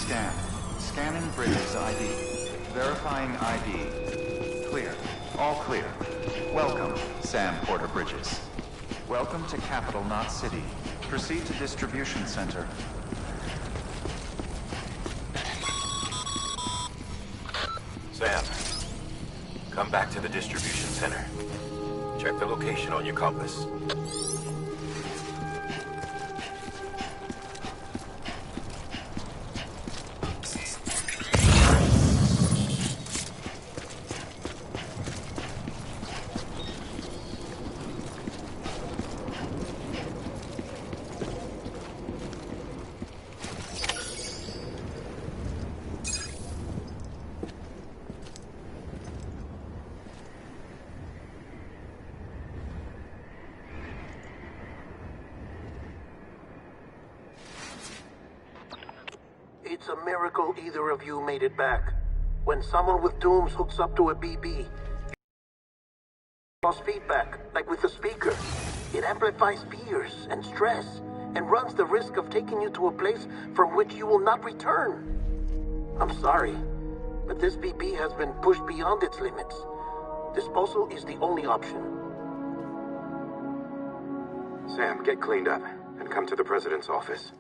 Scan. Scanning Bridges ID. Verifying ID. Clear. All clear. Welcome, Sam Porter Bridges. Welcome to Capital Knot City. Proceed to Distribution Center. Sam, come back to the distribution center. Check the location on your compass. It's a miracle either of you made it back. When someone with dooms hooks up to a BB, lost feedback, like with the speaker. It amplifies fears and stress, and runs the risk of taking you to a place from which you will not return. I'm sorry, but this BB has been pushed beyond its limits. Disposal is the only option. Sam, get cleaned up and come to the president's office.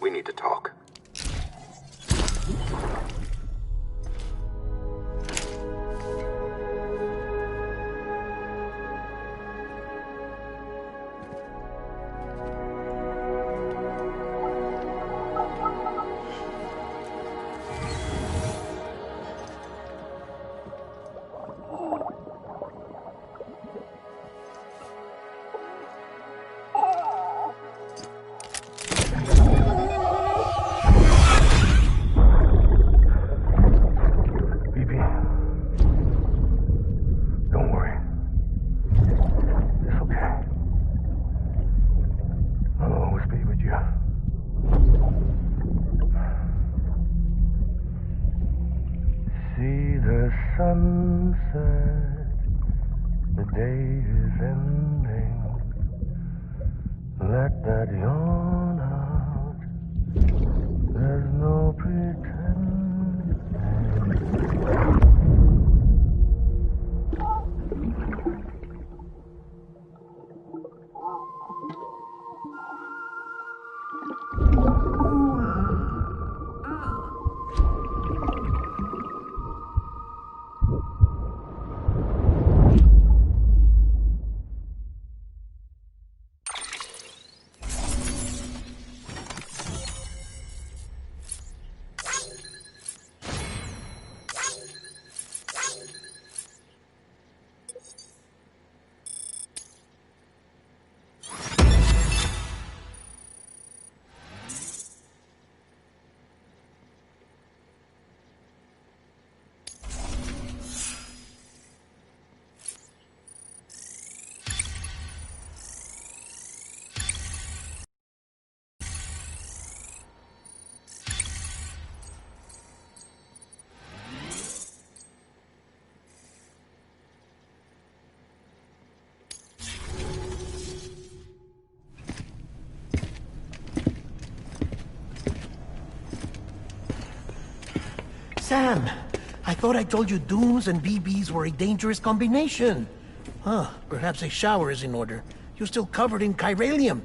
We need to talk. Sunset, the day is ending. Let that yawn out. There's no pretending. Sam, I thought I told you dooms and BBs were a dangerous combination. Huh, perhaps a shower is in order. You're still covered in chiralium.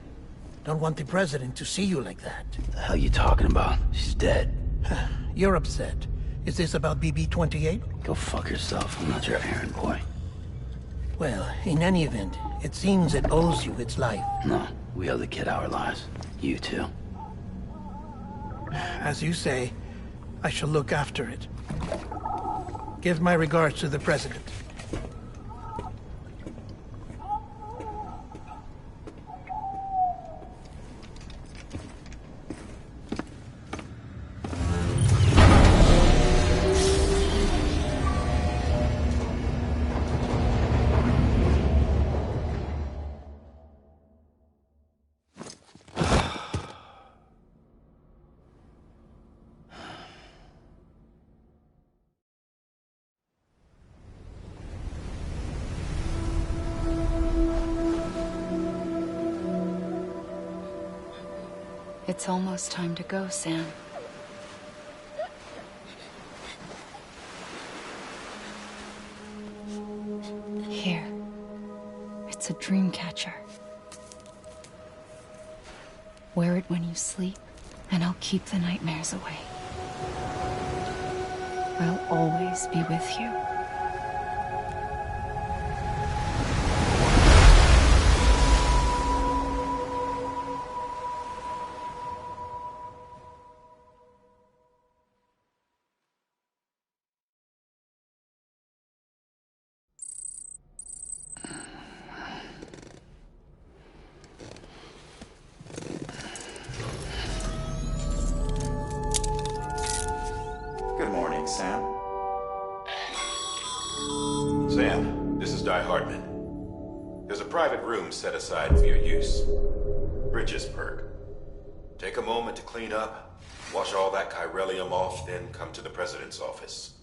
Don't want the president to see you like that. The hell you talking about? She's dead. You're upset. Is this about BB-28? Go fuck yourself. I'm not your errand boy. Well, in any event, it seems it owes you its life. No, we owe the kid our lives. You too. As you say, I shall look after it. Give my regards to the president. It's almost time to go, Sam. Here. It's a dream catcher. Wear it when you sleep, and I'll keep the nightmares away. I'll always be with you. Good morning, Sam. Sam, this is Di Hartman. There's a private room set aside for your use. Bridges perk. Take a moment to clean up, wash all that chiralium off, then come to the President's office.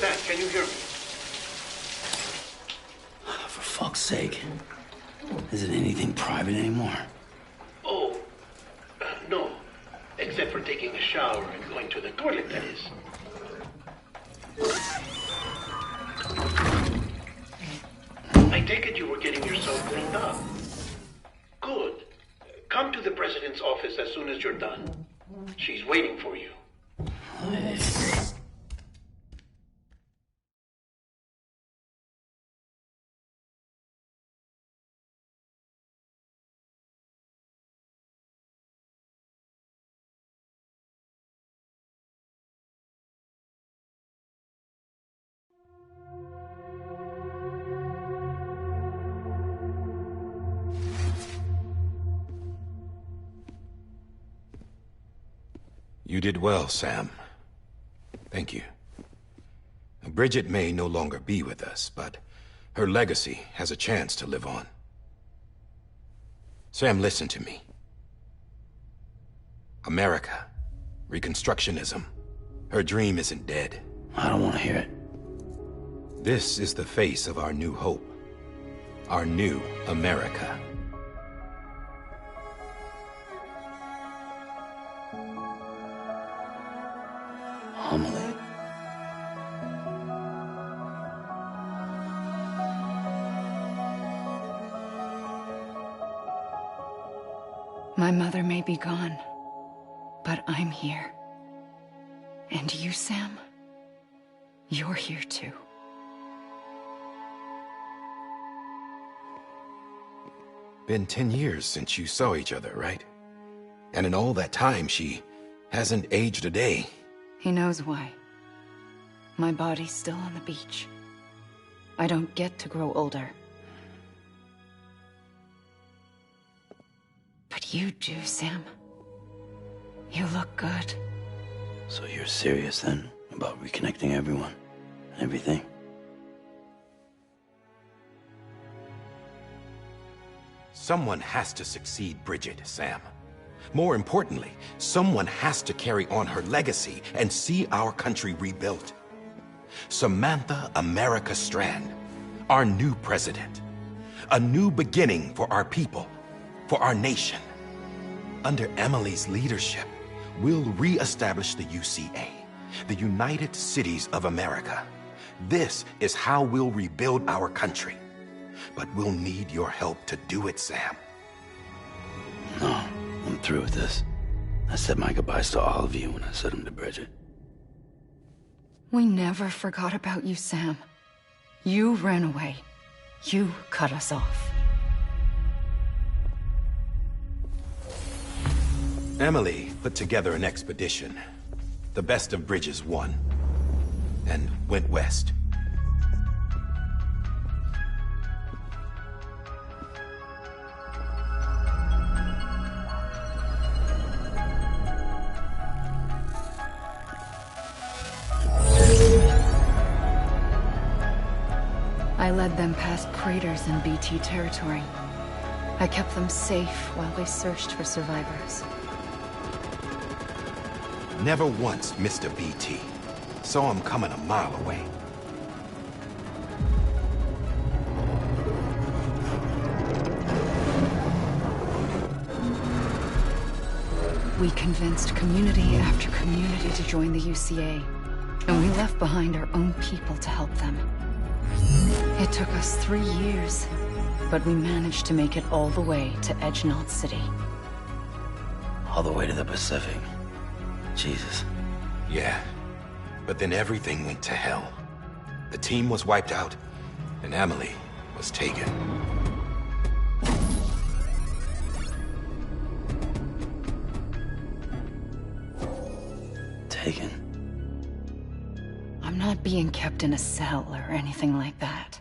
Sam, can you hear me? For fuck's sake. Is it anything private anymore? Oh, no. Except for taking a shower and going to the toilet, that is. I take it you were getting yourself cleaned up. Good. Come to the President's office as soon as you're done. She's waiting for you. You did well, Sam. Thank you. Bridget may no longer be with us, but her legacy has a chance to live on. Sam, listen to me. America, Reconstructionism, her dream isn't dead. I don't want to hear it. This is the face of our new hope. Our new America. Homily. My mother may be gone, but I'm here. And you, Sam, you're here too. Been 10 years since you saw each other, right? And in all that time, she hasn't aged a day. He knows why. My body's still on the beach. I don't get to grow older. But you do, Sam. You look good. So you're serious then about reconnecting everyone and everything? Someone has to succeed Bridget, Sam. More importantly, someone has to carry on her legacy and see our country rebuilt. Samantha America Strand, our new president. A new beginning for our people, for our nation. Under Emily's leadership, we'll re-establish the UCA, the United Cities of America. This is how we'll rebuild our country. But we'll need your help to do it, Sam. No, I'm through with this. I said my goodbyes to all of you when I said them to Bridget. We never forgot about you, Sam. You ran away. You cut us off. Emily put together an expedition. The best of Bridges won. And went west. I led them past craters in BT territory. I kept them safe while they searched for survivors. Never once missed a BT. Saw him coming a mile away. We convinced community after community to join the UCA, and we left behind our own people to help them. It took us 3 years, but we managed to make it all the way to Edge Knot City. All the way to the Pacific. Jesus. Yeah, but then everything went to hell. The team was wiped out, and Emily was taken. Taken? I'm not being kept in a cell or anything like that.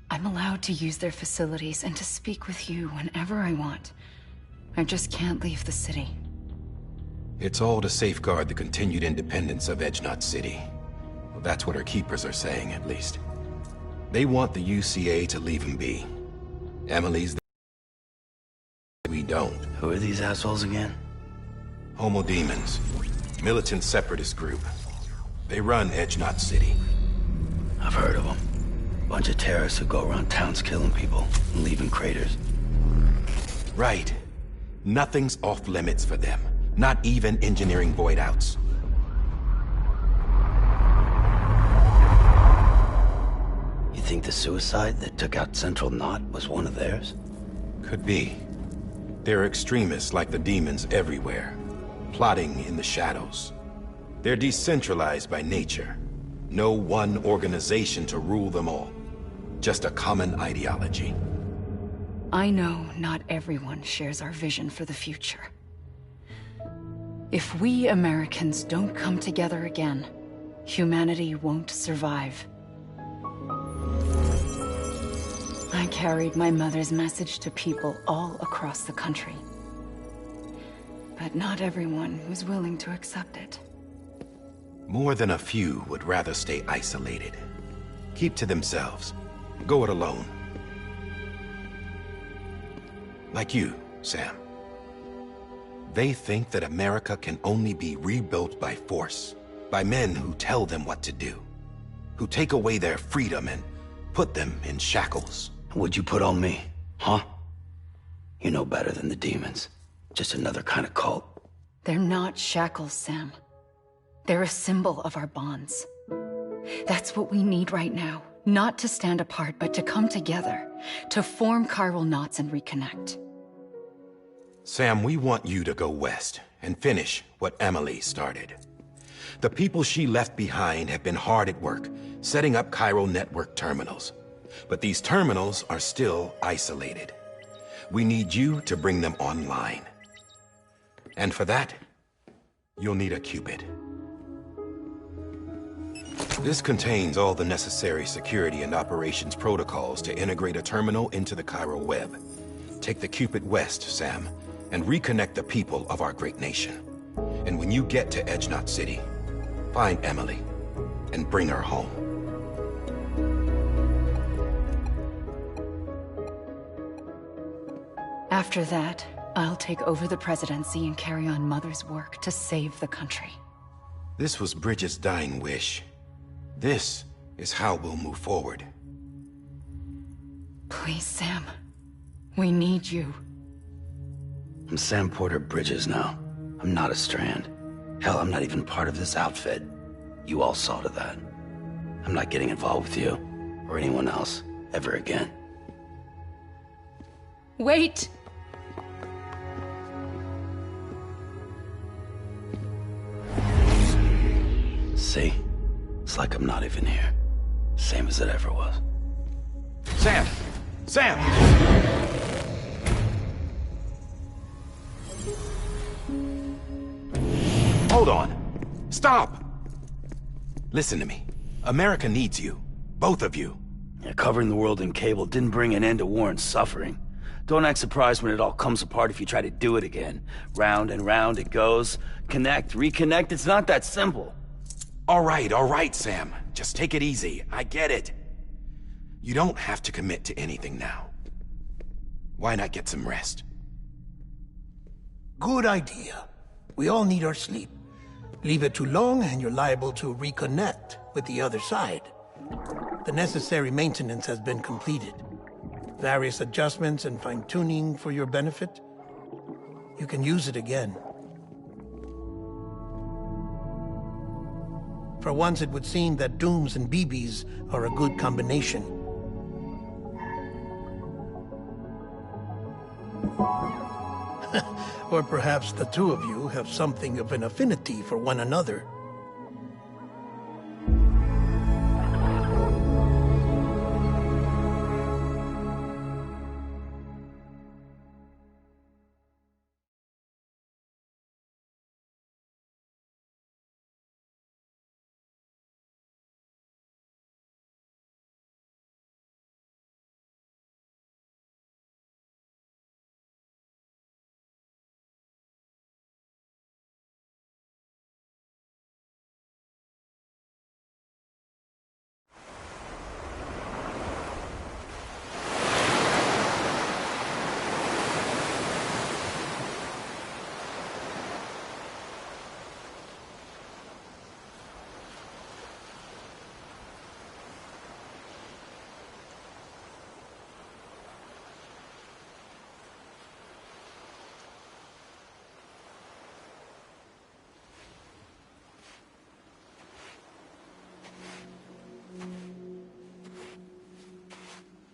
I'm allowed to use their facilities and to speak with you whenever I want. I just can't leave the city. It's all to safeguard the continued independence of Edge Knot City. Well, that's what our keepers are saying, at least. They want the UCA to leave him be. Emily's the... We don't. Who are these assholes again? Homo Demons. Militant separatist group. They run Edge Knot City. I've heard of them. Bunch of terrorists who go around towns killing people and leaving craters. Right. Nothing's off limits for them. Not even engineering void outs. You think the suicide that took out Central Knot was one of theirs? Could be. There are extremists like the demons everywhere, plotting in the shadows. They're decentralized by nature. No one organization to rule them all. Just a common ideology. I know not everyone shares our vision for the future. If we Americans don't come together again, humanity won't survive. I carried my mother's message to people all across the country. But not everyone was willing to accept it. More than a few would rather stay isolated. Keep to themselves. Go it alone. Like you, Sam. They think that America can only be rebuilt by force, by men who tell them what to do, who take away their freedom and put them in shackles. What'd you put on me, huh? You know better than the demons. Just another kind of cult. They're not shackles, Sam. They're a symbol of our bonds. That's what we need right now. Not to stand apart, but to come together, to form chiral knots and reconnect. Sam, we want you to go west and finish what Emily started. The people she left behind have been hard at work, setting up chiral network terminals. But these terminals are still isolated. We need you to bring them online. And for that, you'll need a Cupid. This contains all the necessary security and operations protocols to integrate a terminal into the chiral web. Take the Cupid west, Sam, and reconnect the people of our great nation. And when you get to Edge Knot City, find Emily and bring her home. After that, I'll take over the presidency and carry on Mother's work to save the country. This was Bridget's dying wish. This is how we'll move forward. Please, Sam. We need you. I'm Sam Porter Bridges now. I'm not a Strand. Hell, I'm not even part of this outfit. You all saw to that. I'm not getting involved with you, or anyone else, ever again. Wait! See? It's like I'm not even here. Same as it ever was. Sam! Sam! Hold on. Stop! Listen to me. America needs you. Both of you. Yeah, covering the world in cable didn't bring an end to war and suffering. Don't act surprised when it all comes apart if you try to do it again. Round and round it goes. Connect, reconnect, it's not that simple. All right, Sam. Just take it easy. I get it. You don't have to commit to anything now. Why not get some rest? Good idea. We all need our sleep. Leave it too long and you're liable to reconnect with the other side. The necessary maintenance has been completed. Various adjustments and fine-tuning for your benefit. You can use it again. For once, it would seem that Dooms and BBs are a good combination. Or perhaps the two of you have something of an affinity for one another.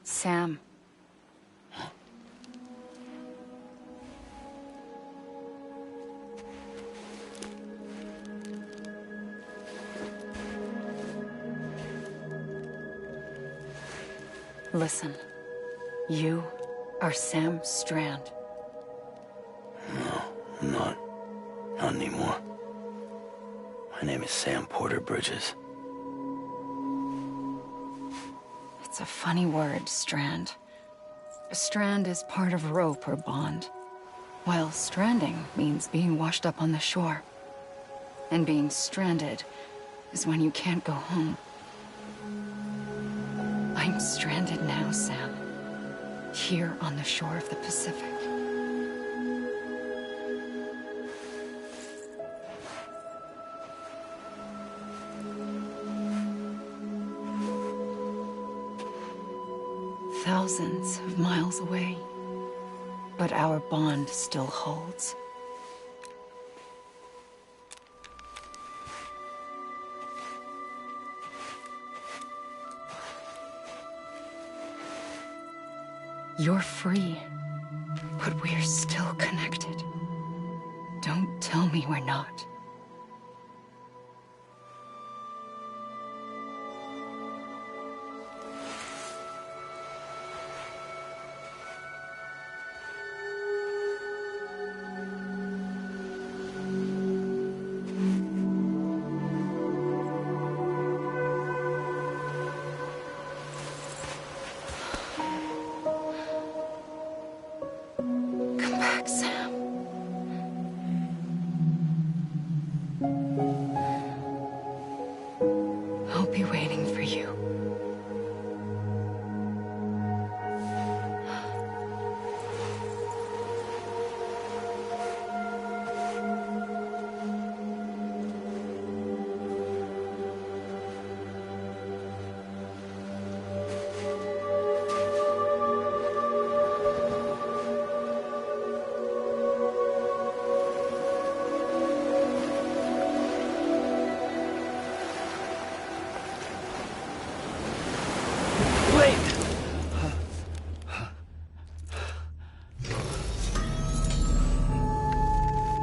Sam. Listen. You are Sam Strand. No, I'm not. Not anymore. My name is Sam Porter Bridges. It's a funny word, Strand. A strand is part of rope or bond, while stranding means being washed up on the shore. And being stranded is when you can't go home. I'm stranded now, Sam. Here on the shore of the Pacific. Thousands of miles away, but our bond still holds. You're free, but we're still connected. Don't tell me we're not. Sam. I'll be waiting for you.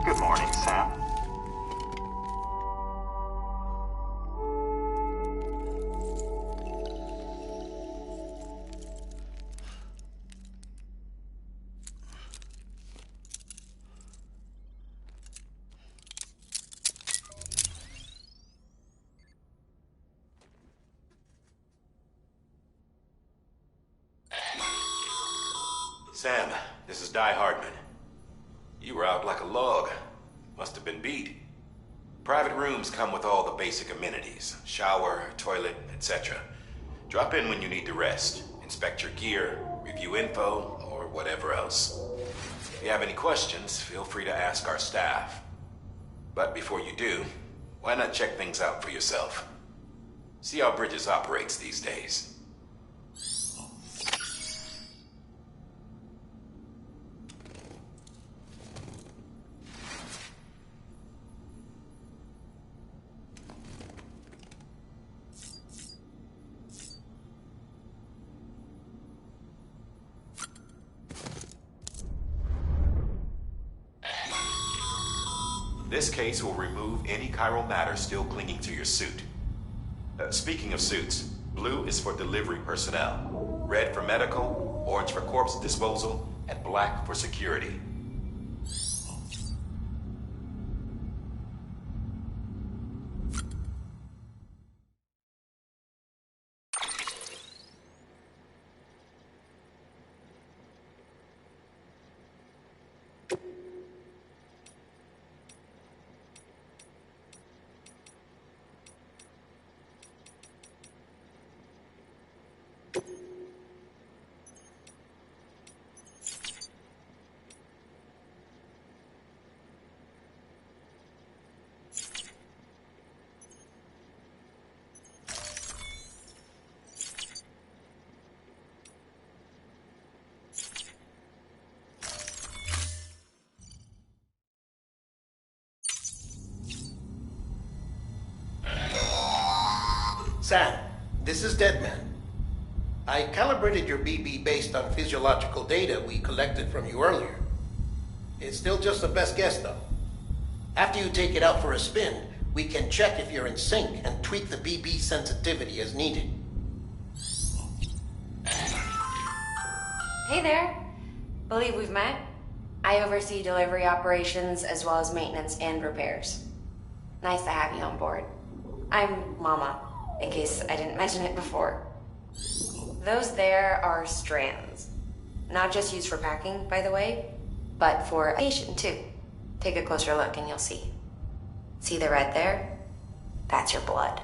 Good morning, Sam. Sam, this is Di Hardman. You were out like a log. Must have been beat. Private rooms come with all the basic amenities. Shower, toilet, etc. Drop in when you need to rest, inspect your gear, review info, or whatever else. If you have any questions, feel free to ask our staff. But before you do, why not check things out for yourself? See how Bridges operates these days. This case will remove any chiral matter still clinging to your suit. Speaking of suits, blue is for delivery personnel, red for medical, orange for corpse disposal, and black for security. Sam, this is Deadman. I calibrated your BB based on physiological data we collected from you earlier. It's still just a best guess, though. After you take it out for a spin, we can check if you're in sync and tweak the BB sensitivity as needed. Hey there. Believe we've met. I oversee delivery operations as well as maintenance and repairs. Nice to have you on board. I'm Mama, in case I didn't mention it before. Those there are strands. Not just used for packing, by the way, but for aviation too. Take a closer look and you'll see. See the red there? That's your blood.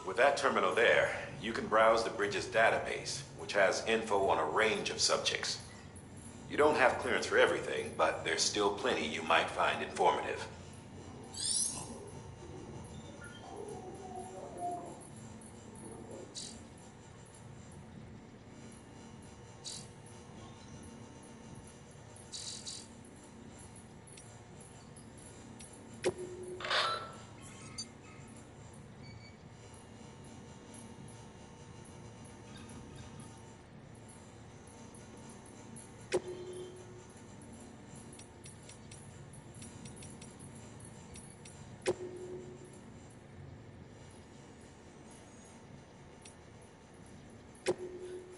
With that terminal there, you can browse the Bridges database, which has info on a range of subjects. You don't have clearance for everything, but there's still plenty you might find informative.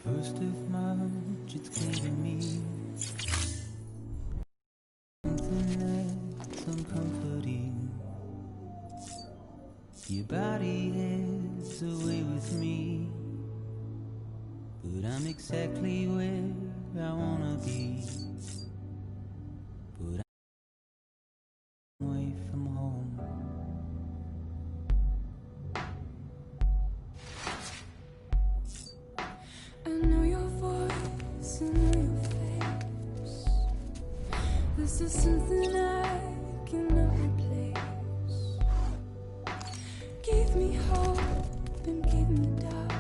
First of March, it's clear to me something that's uncomforting. Your body heads away with me, but I'm exactly where I wanna be. But I'm away from home. I know your voice, I know your face. This is something I cannot replace. Give me hope and give me doubt.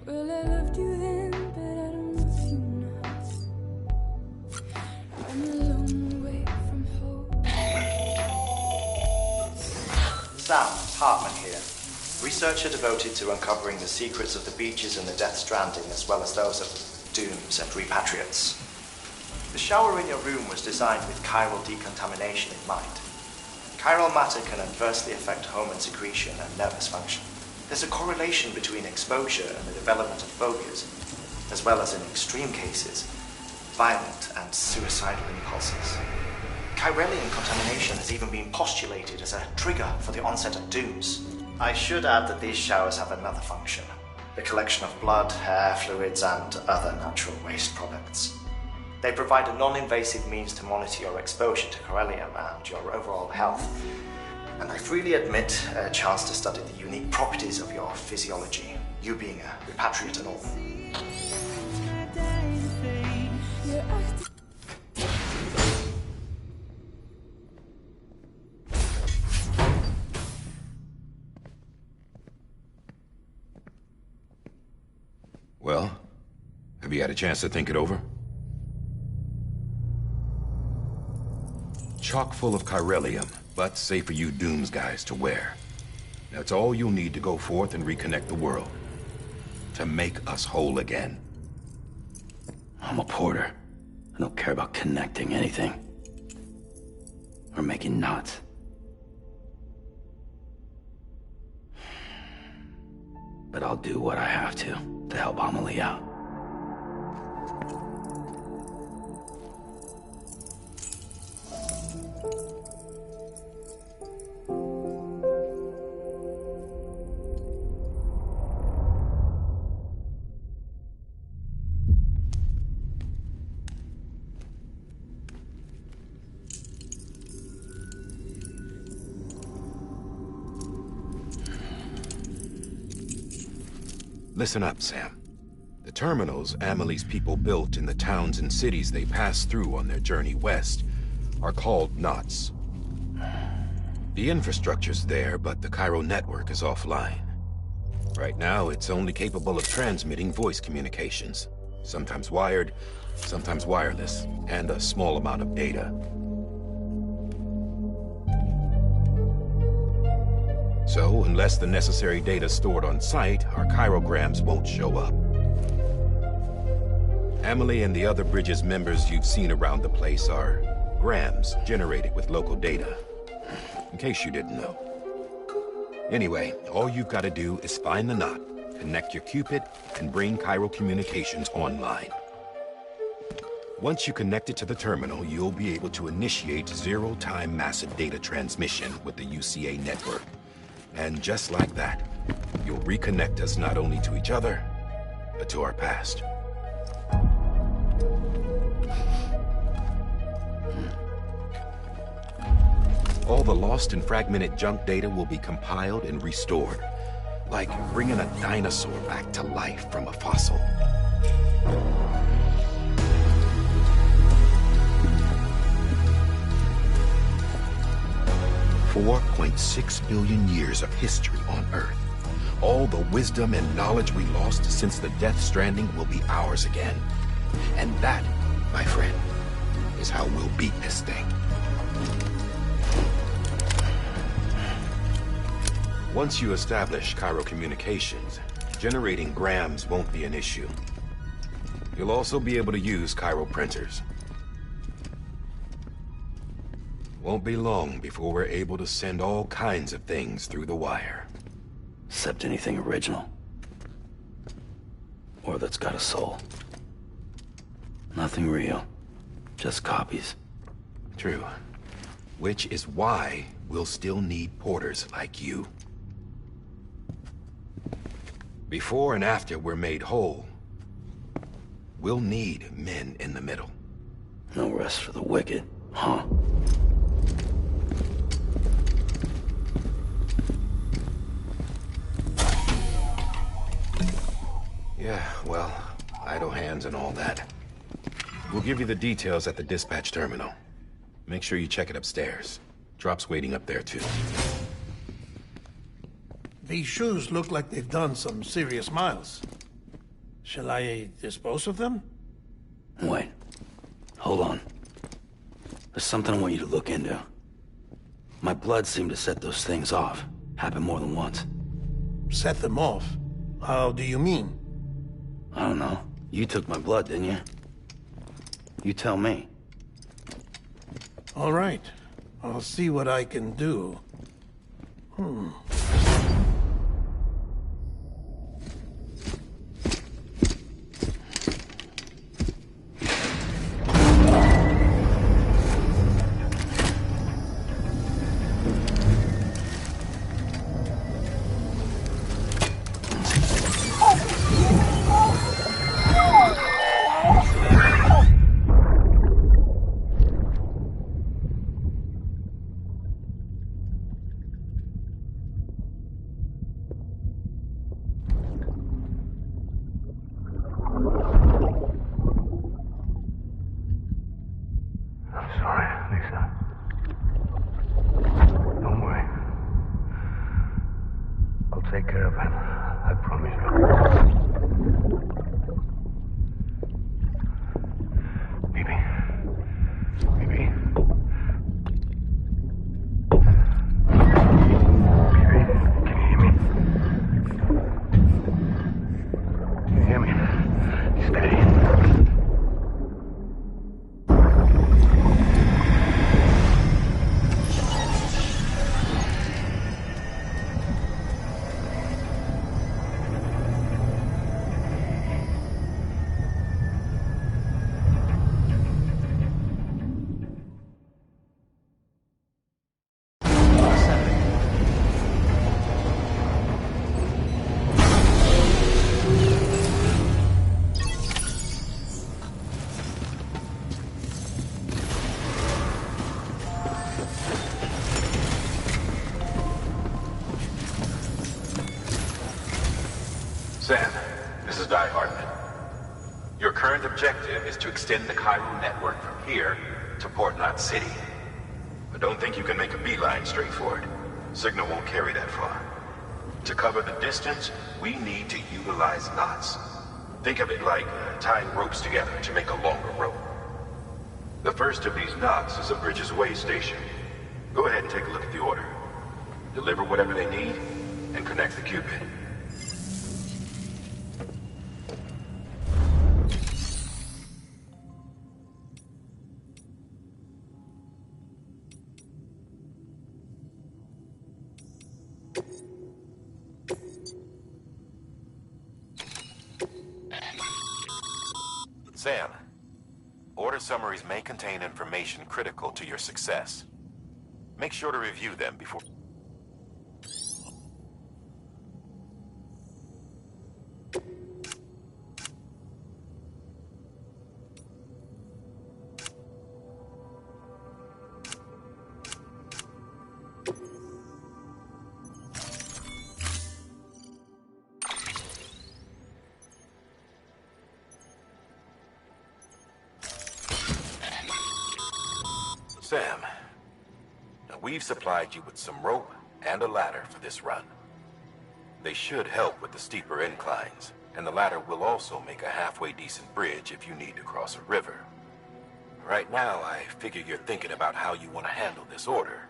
Well, I loved you then, but I don't love you now. I'm a long way from hope. Sam Hartman here. Researcher devoted to uncovering the secrets of the beaches and the Death Stranding, as well as those of dooms and repatriates. The shower in your room was designed with chiral decontamination in mind. Chiral matter can adversely affect hormone secretion and nervous function. There's a correlation between exposure and the development of phobias, as well as in extreme cases, violent and suicidal impulses. Chiralian contamination has even been postulated as a trigger for the onset of dooms. I should add that these showers have another function: the collection of blood, hair, fluids, and other natural waste products. They provide a non-invasive means to monitor your exposure to chiralium and your overall health. And I freely admit a chance to study the unique properties of your physiology, you being a repatriate and all. Well, have you had a chance to think it over? Chock full of chiralium, but safe for you Dooms guys to wear. That's all you'll need to go forth and reconnect the world. To make us whole again. I'm a porter. I don't care about connecting anything. Or making knots. But I'll do what I have to help Amelie out. Listen up, Sam. The terminals Amelie's people built in the towns and cities they passed through on their journey west are called knots. The infrastructure's there, but the Cairo network is offline. Right now, it's only capable of transmitting voice communications. Sometimes wired, sometimes wireless, and a small amount of data. So, unless the necessary data's stored on site, our chirograms won't show up. Amelie and the other Bridges members you've seen around the place are grams generated with local data. In case you didn't know. Anyway, all you've got to do is find the knot, connect your Cupid, and bring Cairo communications online. Once you connect it to the terminal, you'll be able to initiate zero-time massive data transmission with the UCA network. And just like that, you'll reconnect us not only to each other, but to our past. All the lost and fragmented junk data will be compiled and restored, like bringing a dinosaur back to life from a fossil. 4.6 billion years of history on Earth. All the wisdom and knowledge we lost since the Death Stranding will be ours again. And that, my friend, is how we'll beat this thing. Once you establish Cairo communications, generating grams won't be an issue. You'll also be able to use Cairo printers. Won't be long before we're able to send all kinds of things through the wire. Except anything original. Or that's got a soul. Nothing real. Just copies. True. Which is why we'll still need porters like you. Before and after we're made whole, we'll need men in the middle. No rest for the wicked, huh? Yeah, well, idle hands and all that. We'll give you the details at the dispatch terminal. Make sure you check it upstairs. Drop's waiting up there, too. These shoes look like they've done some serious miles. Shall I dispose of them? Wait. Hold on. There's something I want you to look into. My blood seemed to set those things off. Happened more than once. Set them off? How do you mean? I don't know. You took my blood, didn't you? You tell me. All right. I'll see what I can do. Take care of him. I promise you. Baby. Baby. Baby, can you hear me? Can you hear me? Steady. Sam, this is Die Hardman. Your current objective is to extend the Cairo network from here to Port Knot City. But don't think you can make a beeline straight for it. Signal won't carry that far. To cover the distance, we need to utilize knots. Think of it like tying ropes together to make a longer rope. The first of these knots is a Bridges Way station. Go ahead and take a look at the order. Deliver whatever they need, and connect the Cupid. Sam, order summaries may contain information critical to your success. Make sure to review them before... Sam, We've supplied you with some rope and a ladder for this run. They should help with the steeper inclines, and the ladder will also make a halfway decent bridge if you need to cross a river. Right now, I figure you're thinking about how you want to handle this order.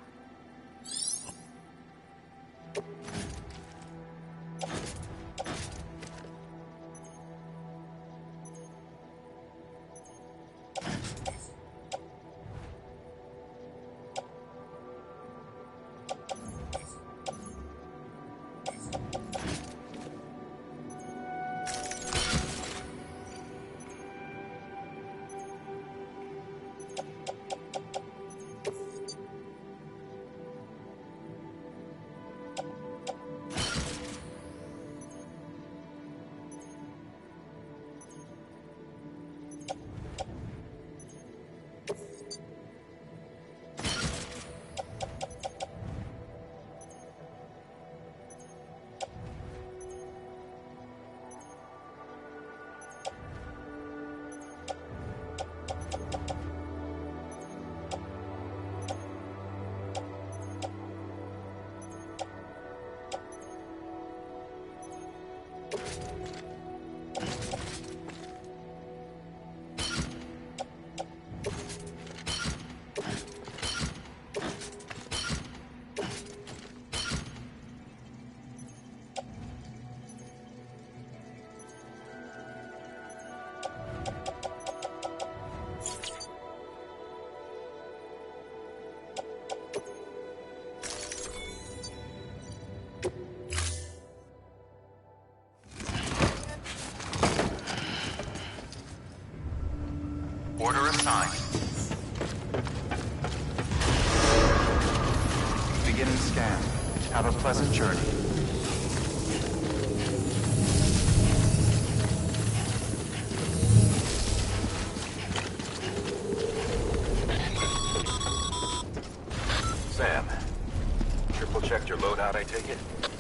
Order assigned. Beginning scan. Have a pleasant journey. Sam, triple checked your loadout, I take it?